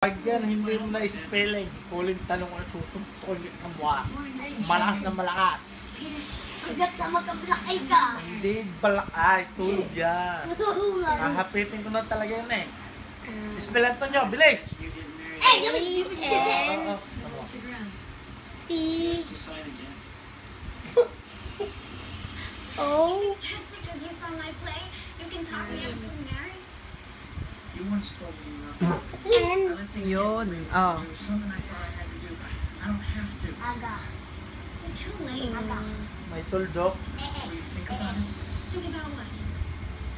Pag yan, hindi mo na spelling, huling tanong ang susumpol ng buha. Malakas na malakas. Hanggat sa magkablakay ka. Hindi balakay, tulog yan. Hahapitin ko na talaga yan eh. Spellan to nyo, bilis! Oo. T O Just because you saw my play, you can talk me out of married? You once told me nothing. N I let things Yun. get away from Oh. you. It was something I thought I had to do. I don't have to. Aga. You're too late. Aga. May tuldok. Will you think about it? Think about what?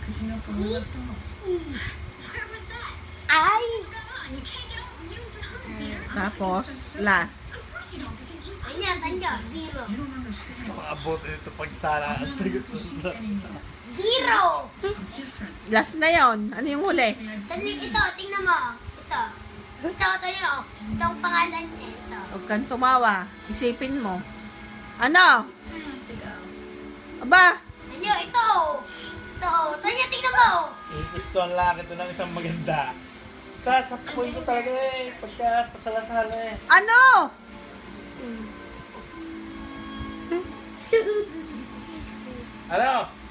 Picking up where we left off. Where was that? I What's going on? You can't get over you and home here. Tapos, last. Of course you don't, because you Tanya, zero. You don't understand. Abot ito pagsara at I'm not like this anymore. Zero. I'm different. Last na yon. Ano yung huli? Tanya, ito, tingnan mo. Ito. Ito, Tanya. Ito ang pangalan niya. Ito. Huwag kang tumawa. Isipin mo. Ano? I have to go. Aba? Tanya, ito. Ito. Tanya, tingnan mo. Gusto ang laki ito ng isang maganda. Sasapuin ko talaga eh, pagka pasalasala eh. Ano? Ano?